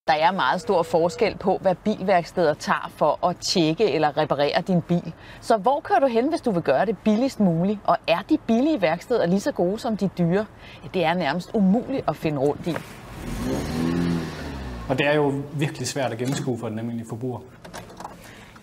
Der er meget stor forskel på, hvad bilværksteder tager for at tjekke eller reparere din bil. Så hvor kører du hen, hvis du vil gøre det billigst muligt? Og er de billige værksteder lige så gode som de dyre? Det er nærmest umuligt at finde rundt i. Og det er jo virkelig svært at gennemskue for den almindelige forbruger.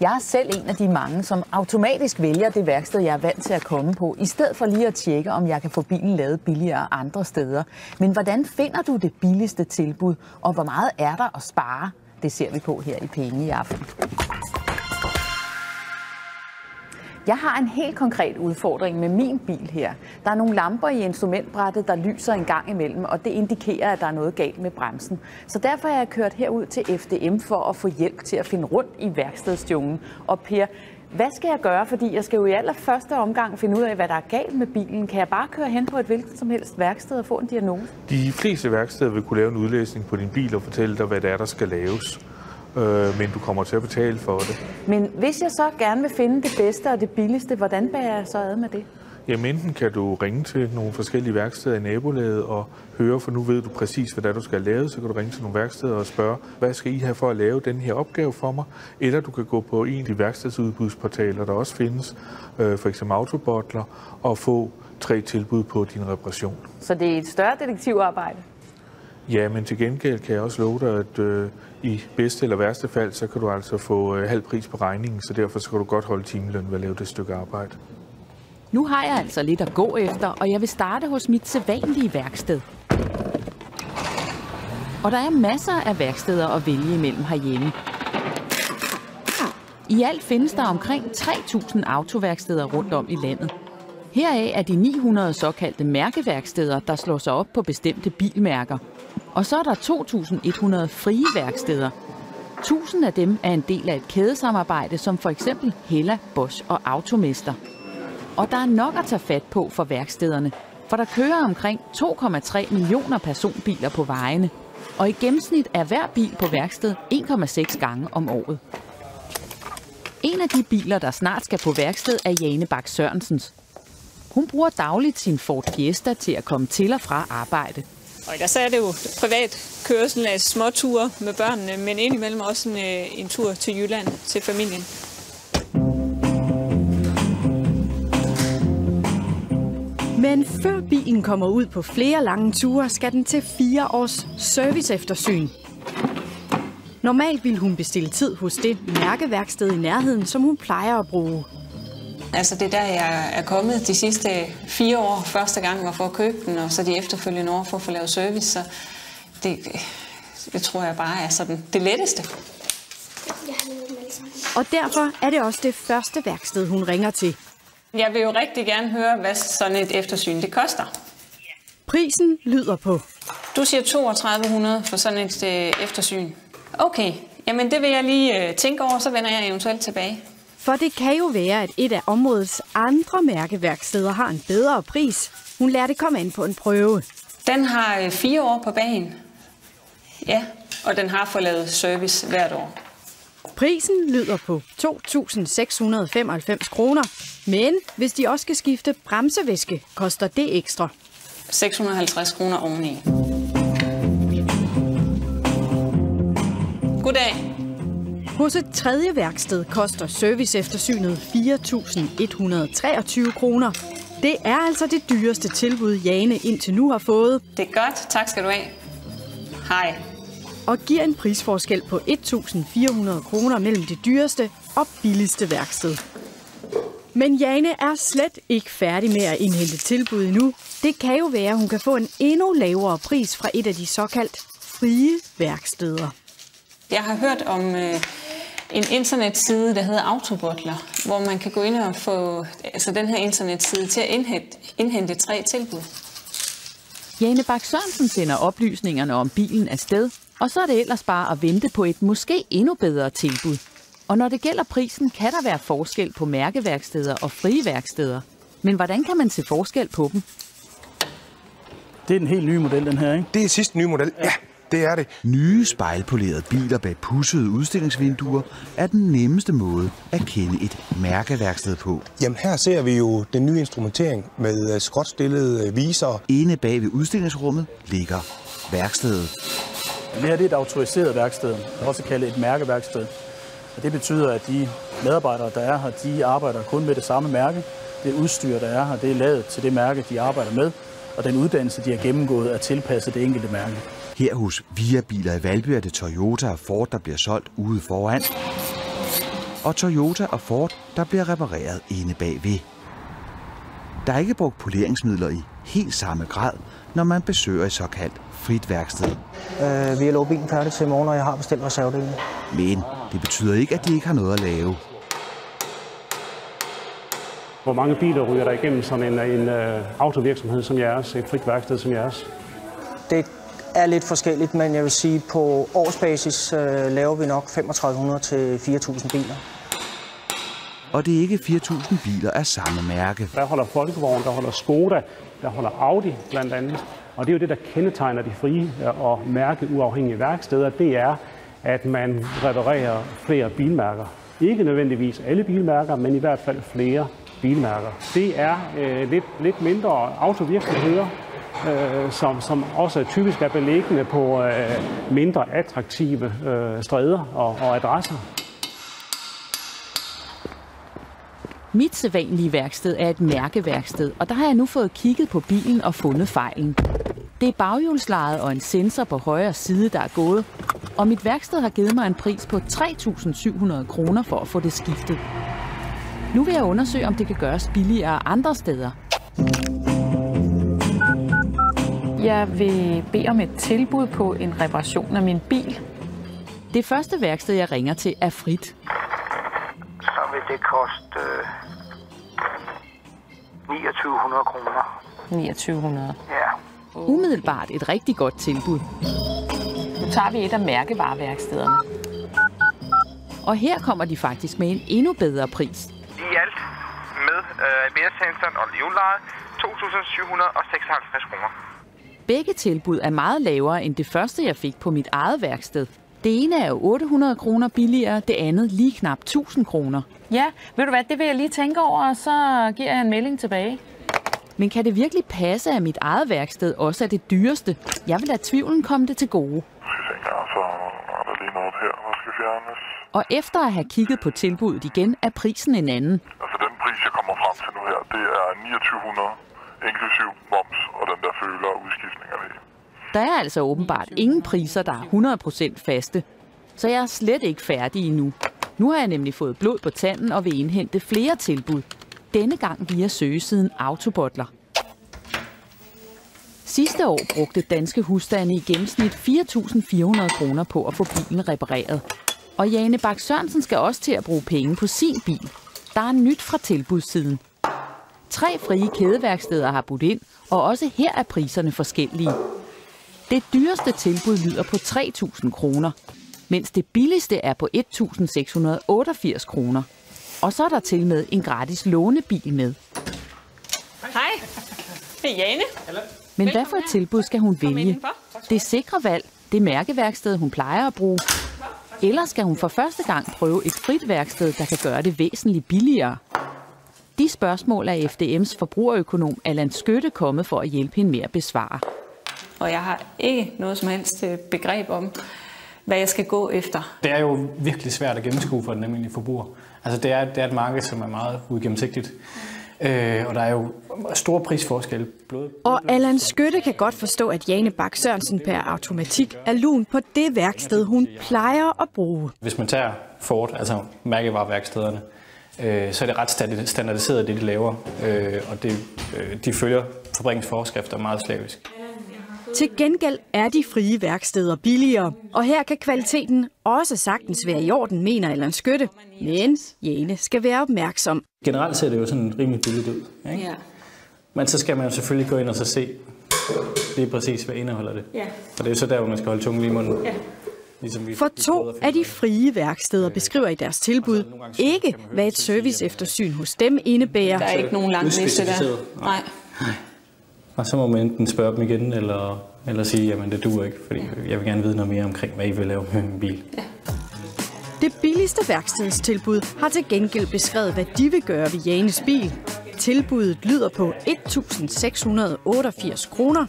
Jeg er selv en af de mange, som automatisk vælger det værksted, jeg er vant til at komme på, i stedet for lige at tjekke, om jeg kan få bilen lavet billigere andre steder. Men hvordan finder du det billigste tilbud, og hvor meget er der at spare? Det ser vi på her i Penge i aften. Jeg har en helt konkret udfordring med min bil her. Der er nogle lamper i instrumentbrættet, der lyser en gang imellem, og det indikerer, at der er noget galt med bremsen. Så derfor har jeg kørt herud til FDM for at få hjælp til at finde rundt i værkstedsjungen. Og Per, hvad skal jeg gøre? Fordi jeg skal jo i allerførste omgang finde ud af, hvad der er galt med bilen. Kan jeg bare køre hen på et hvilket som helst værksted og få en diagnose? De fleste værksteder vil kunne lave en udlæsning på din bil og fortælle dig, hvad det er, der skal laves. Men du kommer til at betale for det. Men hvis jeg så gerne vil finde det bedste og det billigste, hvordan bærer jeg så ad med det? Jamen enten kan du ringe til nogle forskellige værksteder i nabolaget og høre, for nu ved du præcis, hvad du skal lave. Så kan du ringe til nogle værksteder og spørge, hvad skal I have for at lave den her opgave for mig? Eller du kan gå på en af de værkstedsudbudsportaler, der også findes, for eksempel Autobottler, og få 3 tilbud på din reparation. Så det er et større detektivarbejde? Ja, men til gengæld kan jeg også love dig, at i bedste eller værste fald, så kan du altså få halv pris på regningen, så derfor så kan du godt holde timeløn ved at lave det stykke arbejde. Nu har jeg altså lidt at gå efter, og jeg vil starte hos mit sædvanlige værksted. Og der er masser af værksteder at vælge imellem herhjemme. I alt findes der omkring 3.000 autoværksteder rundt om i landet. Heraf er de 900 såkaldte mærkeværksteder, der slår sig op på bestemte bilmærker. Og så er der 2.100 frie værksteder. 1.000 af dem er en del af et kædesamarbejde, som for eksempel Hella, Bosch og Automester. Og der er nok at tage fat på for værkstederne, for der kører omkring 2,3 millioner personbiler på vejene. Og i gennemsnit er hver bil på værksted 1,6 gange om året. En af de biler, der snart skal på værksted, er Jane Bak Sørensens. Hun bruger dagligt sin Ford Fiesta til at komme til og fra arbejde. Og ellers er det jo privat kørsel af småture med børnene, men indimellem også en tur til Jylland til familien. Men før bilen kommer ud på flere lange ture, skal den til 4 års serviceeftersyn. Normalt vil hun bestille tid hos det mærkeværksted i nærheden, som hun plejer at bruge. Altså det er der, jeg er kommet de sidste 4 år. Første gang var for at købe den, og så de efterfølgende år for at få lavet service. Så det tror jeg bare er sådan det letteste. Og derfor er det også det første værksted, hun ringer til. Jeg vil jo rigtig gerne høre, hvad sådan et eftersyn det koster. Prisen lyder på. Du siger 3200 for sådan et eftersyn. Okay, jamen det vil jeg lige tænke over, så vender jeg eventuelt tilbage. For det kan jo være, at et af områdets andre mærkeværksteder har en bedre pris. Hun lader det komme ind på en prøve. Den har 4 år på bagen. Ja, og den har fået lavet service hvert år. Prisen lyder på 2.695 kroner. Men hvis de også skal skifte bremsevæske, koster det ekstra. 650 kroner oveni. Goddag. Hos et tredje værksted koster serviceeftersynet 4.123 kroner. Det er altså det dyreste tilbud, Jane indtil nu har fået. Det er godt. Tak skal du have. Hej. Og giver en prisforskel på 1.400 kroner mellem det dyreste og billigste værksted. Men Jane er slet ikke færdig med at indhente tilbud endnu. Det kan jo være, at hun kan få en endnu lavere pris fra et af de såkaldt frie værksteder. Jeg har hørt om en internetside, der hedder Autobottler, hvor man kan gå ind og få den her internetside til at indhente 3 tilbud. Jane Bak Sørensen sender oplysningerne om bilen afsted, og så er det ellers bare at vente på et måske endnu bedre tilbud. Og når det gælder prisen, kan der være forskel på mærkeværksteder og frie værksteder. Men hvordan kan man se forskel på dem? Det er den helt nye model, den her, ikke? Det er sidste nye model, ja. Det er det. Nye spejlpolerede biler bag pudsede udstillingsvinduer er den nemmeste måde at kende et mærkeværksted på. Jamen her ser vi jo den nye instrumentering med skråtstillede visere. Inde bag ved udstillingsrummet ligger værkstedet. Det her er et autoriseret værksted, også kaldet et mærkeværksted. Og det betyder, at de medarbejdere, der er her, de arbejder kun med det samme mærke. Det udstyr, der er her, det er lavet til det mærke, de arbejder med. Og den uddannelse, de har gennemgået, er tilpasset det enkelte mærke. Her hos VIA Biler i Valby er det Toyota og Ford, der bliver solgt ude foran. Og Toyota og Ford, der bliver repareret inde bagved. Der er ikke brugt poleringsmidler i helt samme grad, når man besøger et såkaldt frit værksted. Vi har lovet bilen færdig til i morgen, og jeg har bestilt reservedelen. Men det betyder ikke, at de ikke har noget at lave. Hvor mange biler ryger der igennem sådan en autovirksomhed som jeres, et frit værksted som jeres? Det er lidt forskelligt, men jeg vil sige, på årsbasis laver vi nok 3500 til 4000 biler. Og det er ikke 4000 biler af samme mærke. Der holder Folkevogn, der holder Skoda, der holder Audi blandt andet. Og det er jo det, der kendetegner de frie og mærkeuafhængige værksteder. Det er, at man reparerer flere bilmærker. Ikke nødvendigvis alle bilmærker, men i hvert fald flere bilmærker. Det er lidt mindre autovirksomheder, som også typisk er beliggende på mindre attraktive stræder og adresser. Mit sædvanlige værksted er et mærkeværksted, og der har jeg nu fået kigget på bilen og fundet fejlen. Det er baghjulslejet og en sensor på højre side, der er gået, og mit værksted har givet mig en pris på 3.700 kroner for at få det skiftet. Nu vil jeg undersøge, om det kan gøres billigere andre steder. Jeg vil bede om et tilbud på en reparation af min bil. Det første værksted, jeg ringer til, er frit. Så vil det koste 2900 kroner. 2900. Ja. Umiddelbart et rigtig godt tilbud. Nu tager vi et af mærkevareværkstederne. Og her kommer de faktisk med en endnu bedre pris. I alt med ABS-sensoren og livlejet 2.756 kroner. Begge tilbud er meget lavere end det første, jeg fik på mit eget værksted. Det ene er jo 800 kroner billigere, det andet lige knap 1000 kroner. Ja, ved du hvad, det vil jeg lige tænke over, og så giver jeg en melding tilbage. Men kan det virkelig passe, at mit eget værksted også er det dyreste? Jeg vil lade tvivlen komme det til gode. Så er der lige noget her, der skal fjernes. Og efter at have kigget på tilbuddet igen, er prisen en anden. Altså den pris, jeg kommer frem til nu her, det er 2900 inklusiv moms og den der føler og udskiftninger ved. Der er altså åbenbart ingen priser, der er 100% faste. Så jeg er slet ikke færdig endnu. Nu har jeg nemlig fået blod på tanden og vil indhente flere tilbud. Denne gang via søgesiden Autobottler. Sidste år brugte danske husstande i gennemsnit 4.400 kroner på at få bilen repareret. Og Jane Bak Sørensen skal også til at bruge penge på sin bil. Der er nyt fra tilbudssiden. 3 frie kædeværksteder har budt ind, og også her er priserne forskellige. Det dyreste tilbud lyder på 3.000 kroner, mens det billigste er på 1.688 kroner. Og så er der til med en gratis lånebil med. Hej, det er Jane. Men hvad for et tilbud skal hun vælge? Det sikre valg, det mærkeværksted, hun plejer at bruge. Eller skal hun for første gang prøve et frit værksted, der kan gøre det væsentligt billigere? De spørgsmål er FDM's forbrugerøkonom Allan Skytte kommet for at hjælpe hende med at besvare. Og jeg har ikke noget som helst begreb om, hvad jeg skal gå efter. Det er jo virkelig svært at gennemskue for den almindelige forbruger. Altså det er et marked, som er meget uigennemsigtigt. Og der er jo store prisforskelle. Og Allan Skytte kan godt forstå, at Jane Bak Sørensen per automatik er lun på det værksted, hun plejer at bruge. Hvis man tager Ford, altså mærkevareværkstederne, så er det ret standardiseret, det de laver. Og de følger fabrikkens forskrifter meget slavisk. Til gengæld er de frie værksteder billigere, og her kan kvaliteten også sagtens være i orden, mener Allan Skytte. Men Jane skal være opmærksom. Generelt ser det jo sådan rimelig billigt ud. Ikke? Ja. Men så skal man jo selvfølgelig gå ind og så se lige præcis, hvad indeholder det. Ja. Og det er jo så der, hvor man skal holde tungen lige i munden. Ja. Ligesom vi, for 2 af de frie værksteder beskriver i deres tilbud ikke, hvad et serviceeftersyn hos dem indebærer. Der er ikke nogen lang liste der. Nej. Og så må man enten spørge dem igen, eller sige, jamen det duer ikke, fordi jeg vil gerne vide noget mere omkring, hvad I vil lave med min bil. Ja. Det billigste værkstedstilbud har til gengæld beskrevet, hvad de vil gøre ved Janes bil. Tilbuddet lyder på 1.688 kroner.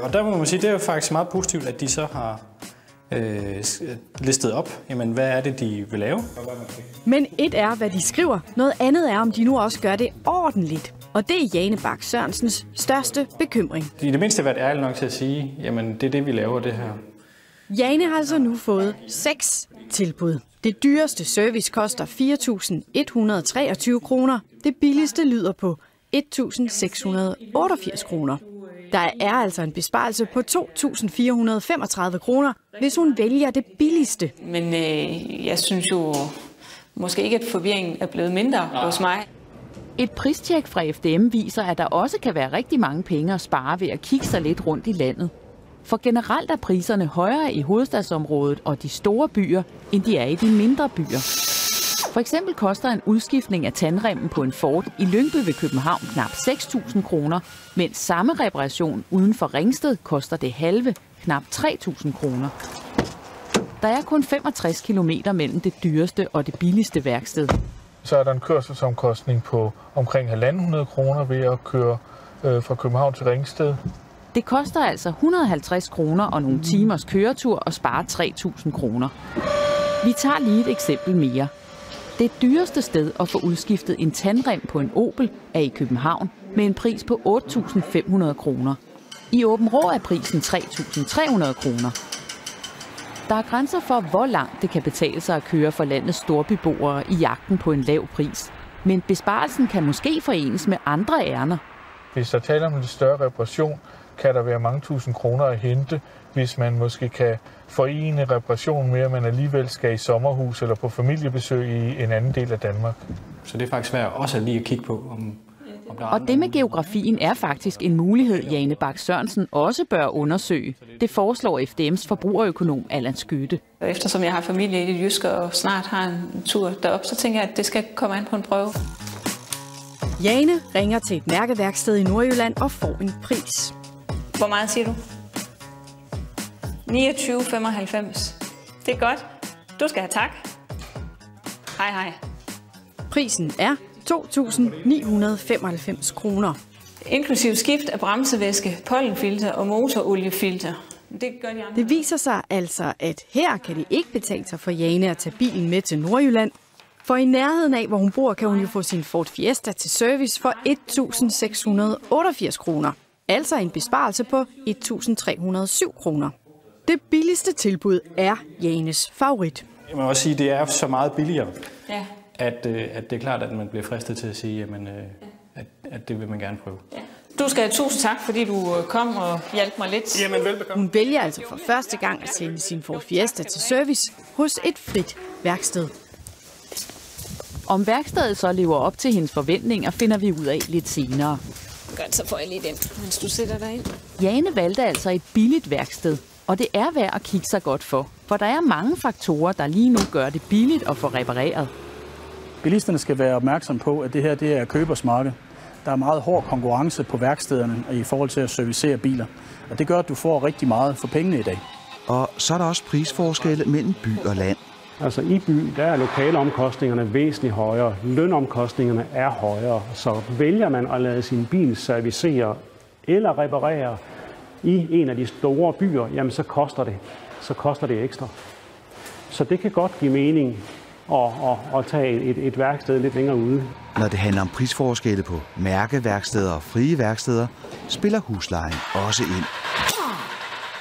Og der må man sige, det er jo faktisk meget positivt, at de så har listet op, jamen, hvad er det, de vil lave. Men et er, hvad de skriver. Noget andet er, om de nu også gør det ordentligt. Og det er Jane Bak Sørensens største bekymring. I det mindste har været ærlig nok til at sige, jamen det er det, vi laver det her. Jane har altså nu fået 6 tilbud. Det dyreste service koster 4.123 kroner. Det billigste lyder på 1.688 kroner. Der er altså en besparelse på 2.435 kroner, hvis hun vælger det billigste. Men jeg synes jo måske ikke, at forvirringen er blevet mindre hos mig. Et pristjek fra FDM viser, at der også kan være rigtig mange penge at spare ved at kigge sig lidt rundt i landet. For generelt er priserne højere i hovedstadsområdet og de store byer, end de er i de mindre byer. For eksempel koster en udskiftning af tandremmen på en Ford i Lyngby ved København knap 6.000 kroner, mens samme reparation uden for Ringsted koster det halve, knap 3.000 kroner. Der er kun 65 kilometer mellem det dyreste og det billigste værksted. Så er der en kørselsomkostning på omkring 1.500 kroner ved at køre fra København til Ringsted. Det koster altså 150 kroner og nogle timers køretur og spare 3.000 kroner. Vi tager lige et eksempel mere. Det dyreste sted at få udskiftet en tandrem på en Opel er i København med en pris på 8.500 kroner. I Aabenraa er prisen 3.300 kroner. Der er grænser for, hvor langt det kan betale sig at køre for landets storbyboere i jagten på en lav pris. Men besparelsen kan måske forenes med andre ærner. Hvis der taler om en større reparation, kan der være mange tusind kroner at hente, hvis man måske kan forene reparation med, at man alligevel skal i sommerhus eller på familiebesøg i en anden del af Danmark. Så det er faktisk svært også lige at kigge på, om der er Og det med geografien er faktisk en mulighed, Jane Bak Sørensen også bør undersøge. Det foreslår FDM's forbrugerøkonom Allan Skytte. Eftersom jeg har familie i det jyske og snart har en tur derop, så tænker jeg, at det skal komme an på en prøve. Jane ringer til et mærkeværksted i Nordjylland og får en pris. Hvor meget siger du? 29,95. Det er godt. Du skal have tak. Hej hej. Prisen er 2.995 kroner. Inklusiv skift af bremsevæske, pollenfilter og motoroliefilter. Det gør de andre. Det viser sig altså, at her kan det ikke betale sig for Jane at tage bilen med til Nordjylland. For i nærheden af, hvor hun bor, kan hun jo få sin Ford Fiesta til service for 1.688 kroner. Altså en besparelse på 1.307 kroner. Det billigste tilbud er Janes favorit. Jeg må også sige, at det er så meget billigere, ja. at det er klart, at man bliver fristet til at sige, jamen, at det vil man gerne prøve. Ja. Du skal have tusind tak, fordi du kom og hjalp mig lidt. Jamen, velbekomme. Hun vælger altså for første gang at sende sin Ford Fiesta til service hos et frit værksted. Om værkstedet så lever op til hendes forventninger, finder vi ud af lidt senere. Godt, så får jeg lige den, mens du sætter dig ind. Jane valgte altså et billigt værksted, og det er værd at kigge sig godt for der er mange faktorer, der lige nu gør det billigt at få repareret. Bilisterne skal være opmærksom på, at det her det er købersmarked. Der er meget hård konkurrence på værkstederne i forhold til at servicere biler, og det gør, at du får rigtig meget for pengene i dag. Og så er der også prisforskelle mellem by og land. Altså i by, der er lokale omkostningerne væsentligt højere, lønomkostningerne er højere, så vælger man at lade sin bil servicere eller reparere i en af de store byer, jamen så koster det ekstra. Så det kan godt give mening at tage et værksted lidt længere ude. Når det handler om prisforskelle på mærkeværksteder og frie værksteder, spiller huslejen også ind.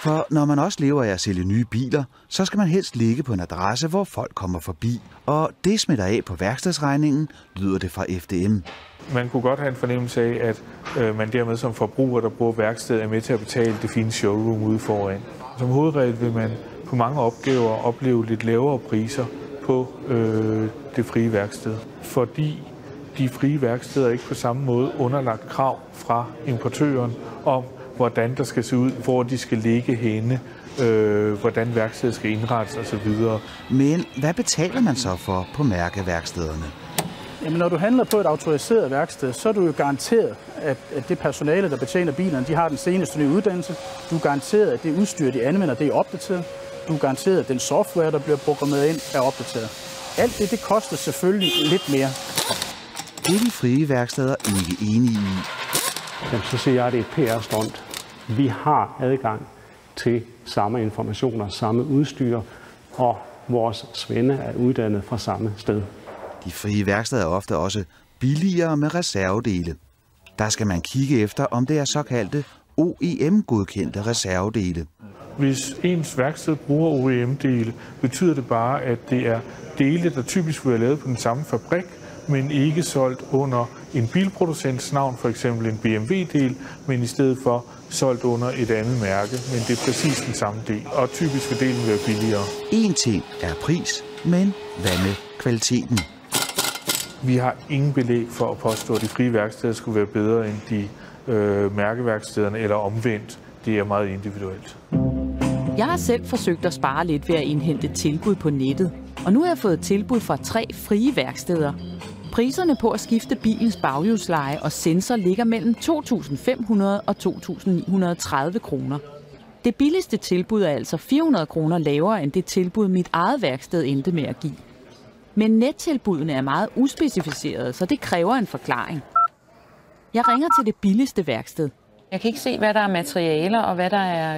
For når man også lever af at sælge nye biler, så skal man helst ligge på en adresse, hvor folk kommer forbi. Og det smitter af på værkstedsregningen, lyder det fra FDM. Man kunne godt have en fornemmelse af, at man dermed som forbruger, der bruger værkstedet, er med til at betale det fine showroom ude foran. Som hovedregel vil man på mange opgaver opleve lidt lavere priser på det frie værksted. Fordi de frie værksteder ikke på samme måde underlagt krav fra importøren om, hvordan der skal se ud, hvor de skal ligge henne, hvordan værkstedet skal indrettes osv. Men hvad betaler man så for på mærkeværkstederne? Jamen, når du handler på et autoriseret værksted, så er du jo garanteret, at det personale, der betjener bilerne, de har den seneste nye uddannelse. Du er garanteret, at det udstyr, de anvender, det er opdateret. Du er garanteret, at den software, der bliver programmeret ind, er opdateret. Alt det koster selvfølgelig lidt mere. Det er de frie værksteder ikke enige i. Jamen, så siger jeg, at det er et PR-stunt. Vi har adgang til samme informationer, samme udstyr, og vores svende er uddannet fra samme sted. De frie værksteder er ofte også billigere med reservedele. Der skal man kigge efter, om det er såkaldte OEM-godkendte reservedele. Hvis ens værksted bruger OEM-dele, betyder det bare, at det er dele, der typisk vil være lavet på den samme fabrik, men ikke solgt under en bilproducents navn, for eksempel en BMW-del, men i stedet for solgt under et andet mærke, men det er præcis den samme del, og typisk vil delen være billigere. En ting er pris, men hvad med kvaliteten? Vi har ingen belæg for at påstå, at de frie værksteder skulle være bedre end de mærkeværkstederne, eller omvendt. Det er meget individuelt. Jeg har selv forsøgt at spare lidt ved at indhente tilbud på nettet, og nu har jeg fået tilbud fra 3 frie værksteder. Priserne på at skifte bilens baghjulsleje og sensor ligger mellem 2.500 og 2.930 kroner. Det billigste tilbud er altså 400 kroner lavere end det tilbud, mit eget værksted endte med at give. Men nettilbudene er meget uspecificerede, så det kræver en forklaring. Jeg ringer til det billigste værksted. Jeg kan ikke se, hvad der er materialer og hvad der er...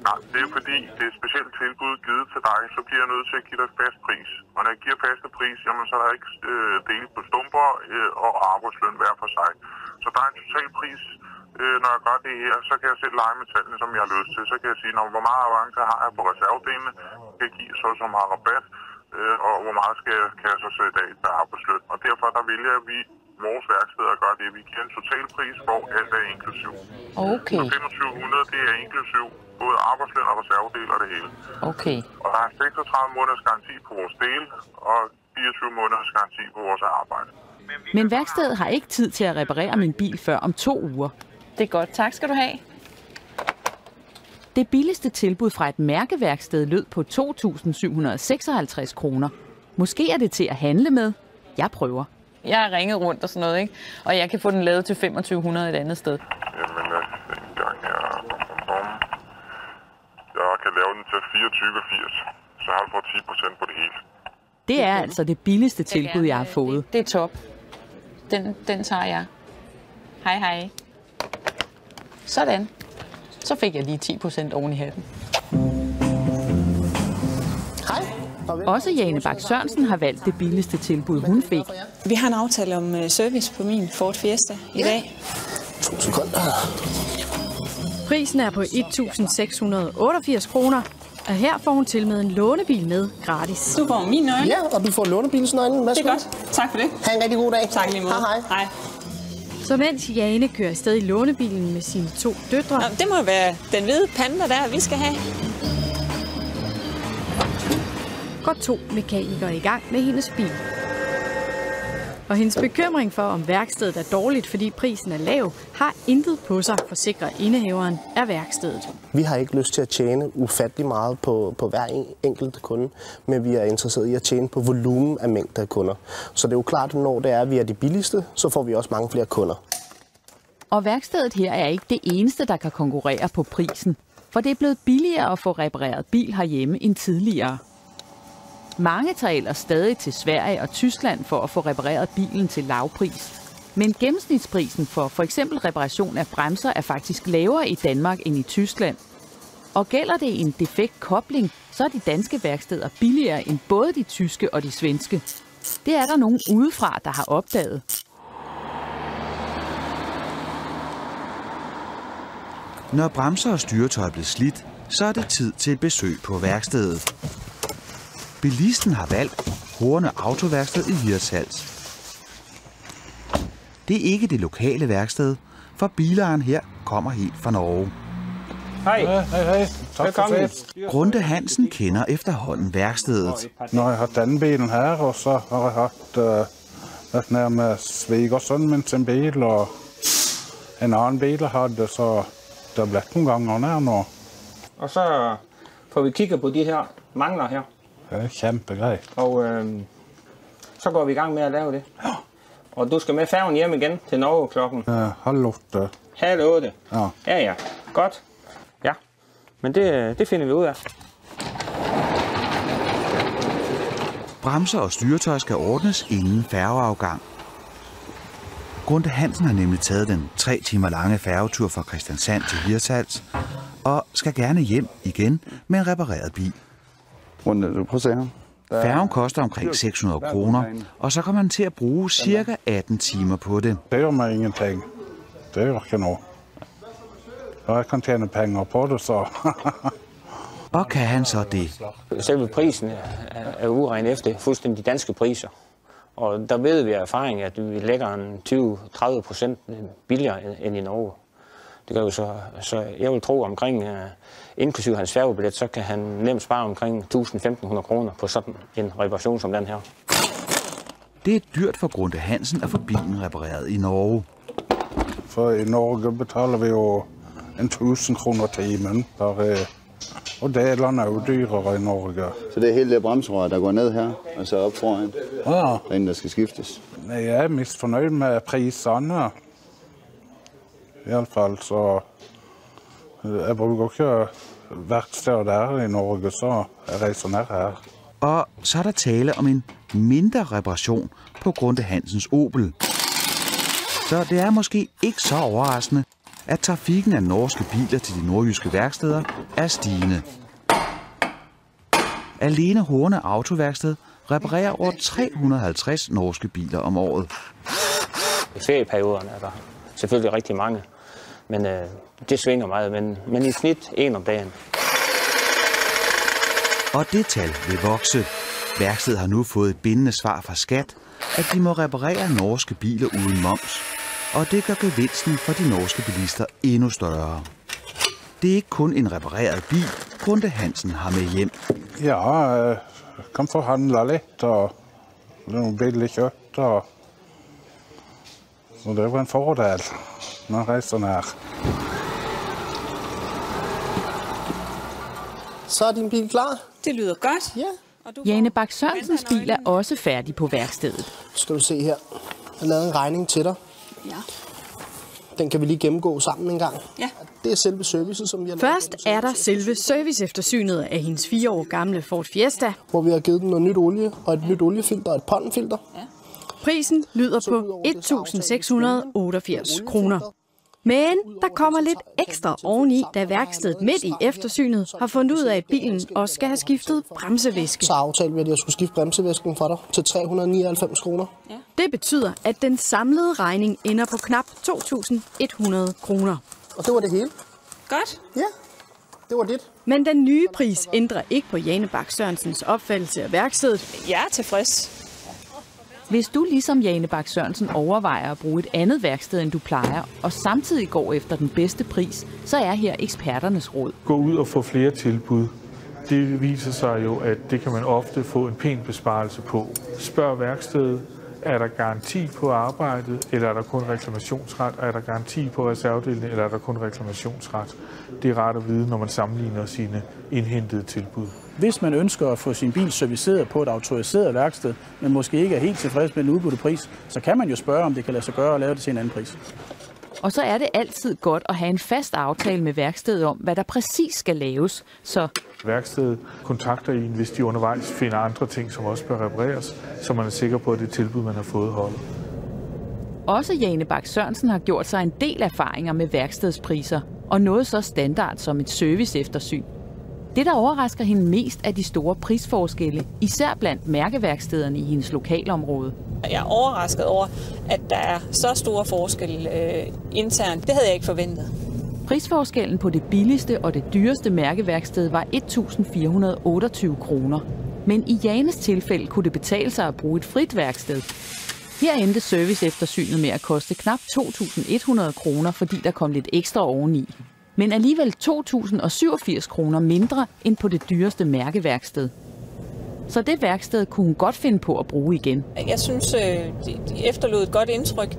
Nej, det er jo fordi, det er et specielt tilbud givet til dig, så bliver jeg nødt til at give dig fast pris. Og når jeg giver faste pris, jamen, så er der ikke dele på stumper og arbejdsløn hver for sig. Så der er en total pris. Når jeg gør det her, så kan jeg selv lege med tallene, som jeg har lyst til. Så kan jeg sige, hvor meget avance har jeg på reservedelene, kan jeg give så som har rabat, og hvor meget kan jeg så sætte af på arbejdsløn. Og derfor der vælger vi vores værksteder at gøre det. Vi giver en totalpris, hvor alt er inklusiv. Okay. Så 2500, det er inklusiv både arbejdsløn og reservedel og det hele. Okay. Og der er 36 måneders garanti på vores del, og 24 måneders garanti på vores arbejde. Men værkstedet har ikke tid til at reparere min bil før om 2 uger. Det er godt. Tak skal du have. Det billigste tilbud fra et mærkeværksted lød på 2.756 kroner. Måske er det til at handle med. Jeg prøver. Jeg har ringet rundt og sådan noget, ikke? Og jeg kan få den lavet til 2.500 et andet sted. Jamen, dengang jeg kan lave den til 24,80, så har du fået 10% på det hele. Det er altså det billigste tilbud, jeg har fået. Det er top. Den tager jeg. Hej, hej. Sådan. Så fik jeg lige 10% oven i hatten. Også Jane Bak Sørensen har valgt det billigste tilbud, hun fik. Vi har en aftale om service på min Ford Fiesta i dag. 2 sekunder. Prisen er på 1.688 kroner, og her får hun til med en lånebil med gratis. Du får min nøgle. Ja, og du får lånebilsnøglen. Det er godt. Tak for det. Ha' en rigtig god dag. Tak lige måde. Hej. Hej. Så mens Jane kører afsted i lånebilen med sine 2 døtre... Nå, det må være den hvide panda der, vi skal have. Går 2 mekanikere i gang med hendes bil. Og hendes bekymring for, om værkstedet er dårligt, fordi prisen er lav, har intet på sig, forsikrer indehaveren af værkstedet. Vi har ikke lyst til at tjene ufattelig meget på hver enkelt kunde, men vi er interesseret i at tjene på volumen af mængder af kunder. Så det er jo klart, at når det er, at vi er de billigste, så får vi også mange flere kunder. Og værkstedet her er ikke det eneste, der kan konkurrere på prisen, for det er blevet billigere at få repareret bil herhjemme end tidligere. Mange tager ellers stadig til Sverige og Tyskland for at få repareret bilen til lavpris. Men gennemsnitsprisen for f.eks. reparation af bremser er faktisk lavere i Danmark end i Tyskland. Og gælder det en defekt kobling, så er de danske værksteder billigere end både de tyske og de svenske. Det er der nogen udefra, der har opdaget. Når bremser og styretøj er blevet slidt, så er det tid til et besøg på værkstedet. Bilisten har valgt Horne Autoværksted i Hirtshals. Det er ikke det lokale værksted, for bilejeren her kommer helt fra Norge. Hej. Hej. Tak for det. Grunde Hansen kender efterhånden værkstedet. Når jeg har haft den bilen her, og så har jeg haft med svigersøn min sin bil, og en anden bil havde, så der blev nogle gange her nu. Og så får vi kigget på de her mangler her. Det er kæmpegrej. Og så går vi i gang med at lave det. Ja. Og du skal med færgen hjem igen til Norge klokken? 7:30. 7:30? Ja. Ja. Godt. Ja. Men det finder vi ud af. Bremser og styretøj skal ordnes inden færgeafgang. Grunde Hansen har nemlig taget den 3 timer lange færgetur fra Kristiansand til Hirtshals, og skal gerne hjem igen med en repareret bil. Prøv at se her. Færgen koster omkring 600 kroner, og så kommer man til at bruge cirka 18 timer på det. Det er jo mig ingenting. Det er jo ikke noget. Og jeg kan tjene penge på det, så... Og kan han så det? Selve prisen er uregnet efter fuldstændig de danske priser. Og der ved vi af erfaring, at vi lægger en 20-30% billigere end i Norge. Det gør jo så jeg vil tro omkring, inklusive hans færgebillet, så kan han nemt spare omkring 1.000-1.500 kroner på sådan en reparation som den her. Det er dyrt for Grunde Hansen at få bilen repareret i Norge. For i Norge betaler vi jo 1.000 kroner timen. Og delerne er jo dyrere i Norge. Så det er hele det bremserør, der går ned her, og så op foran, inden der skal skiftes? Jeg er mest fornøjd med priserne. I hvert fald, så jeg bruger ikke værksteder der i Norge, så jeg rejser ned her. Og så er der tale om en mindre reparation på Grunde Hansens Opel. Så det er måske ikke så overraskende, at trafikken af norske biler til de nordjyske værksteder er stigende. Alene Horne Autoværksted reparerer over 350 norske biler om året. I ferieperioderne er der selvfølgelig rigtig mange, men det svinger meget, men i snit en om dagen. Og det tal vil vokse. Værkstedet har nu fået et bindende svar fra Skat, at de må reparere norske biler uden moms. Og det gør gevinsten for de norske bilister endnu større. Det er ikke kun en repareret bil, Grunde Hansen har med hjem. Ja, jeg kan forhandle lidt, og nogle billige kjøtt, og så det var en fordel, når jeg rejser nær. Så er din bil klar? Det lyder godt. Ja. Jane Bak Sørensens bil er også færdig på værkstedet. Skal du se her. Jeg har lavet en regning til dig. Ja. Den kan vi lige gennemgå sammen en gang. Ja. Det er selve servicet, som vi har Først er der selve serviceeftersynet af hendes 4 år gamle Ford Fiesta. Hvor vi har givet den noget nyt olie og et nyt oliefilter og et pondenfilter. Ja. Prisen lyder på 1.688 kroner. Men der kommer lidt ekstra oveni, da værkstedet midt i eftersynet har fundet ud af, at bilen også skal have skiftet bremsevæske. Så aftalte vi, at jeg skulle skifte bremsevæsken for dig til 399 kroner. Ja. Det betyder, at den samlede regning ender på knap 2.100 kroner. Og det var det hele. Godt. Ja, det var det. Men den nye pris ændrer ikke på Jane Bak Sørensens opfattelse af værkstedet. Jeg er tilfreds. Hvis du ligesom Jane Bak Sørensen overvejer at bruge et andet værksted, end du plejer, og samtidig går efter den bedste pris, så er her eksperternes råd. Gå ud og få flere tilbud. Det viser sig jo, at det kan man ofte få en pæn besparelse på. Spørg værkstedet, er der garanti på arbejdet, eller er der kun reklamationsret? Er der garanti på reservedelen, eller er der kun reklamationsret? Det er rart at vide, når man sammenligner sine indhentede tilbud. Hvis man ønsker at få sin bil serviceret på et autoriseret værksted, men måske ikke er helt tilfreds med den udbudte pris, så kan man jo spørge, om det kan lade sig gøre at lave det til en anden pris. Og så er det altid godt at have en fast aftale med værkstedet om, hvad der præcis skal laves. Så værkstedet kontakter en, hvis de undervejs finder andre ting, som også bør repareres, så man er sikker på, at det tilbud, man har fået, holder. Også Jane Bak Sørensen har gjort sig en del erfaringer med værkstedspriser, og noget så standard som et serviceeftersyn. Det, der overrasker hende mest, er de store prisforskelle, især blandt mærkeværkstederne i hendes lokalområde. Jeg er overrasket over, at der er så store forskelle internt. Det havde jeg ikke forventet. Prisforskellen på det billigste og det dyreste mærkeværksted var 1.428 kroner. Men i Janes tilfælde kunne det betale sig at bruge et frit værksted. Her endte serviceeftersynet med at koste knap 2.100 kroner, fordi der kom lidt ekstra oveni. Men alligevel 2.087 kroner mindre end på det dyreste mærkeværksted. Så det værksted kunne hun godt finde på at bruge igen. Jeg synes, de efterlod et godt indtryk.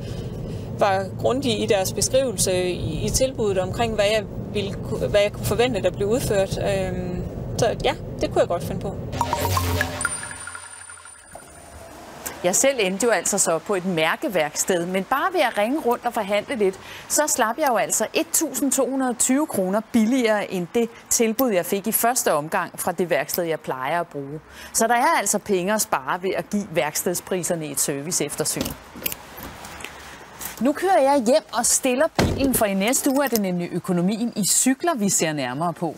Var grundige i deres beskrivelse i tilbuddet omkring, hvad jeg kunne forvente, der blev udført. Så ja, det kunne jeg godt finde på. Jeg selv endte jo altså så på et mærkeværksted, men bare ved at ringe rundt og forhandle lidt, så slap jeg jo altså 1.220 kroner billigere end det tilbud, jeg fik i første omgang fra det værksted, jeg plejer at bruge. Så der er altså penge at spare ved at give værkstedspriserne et serviceeftersyn. Nu kører jeg hjem og stiller bilen, for i næste uge er det nemlig økonomien i cykler, vi ser nærmere på.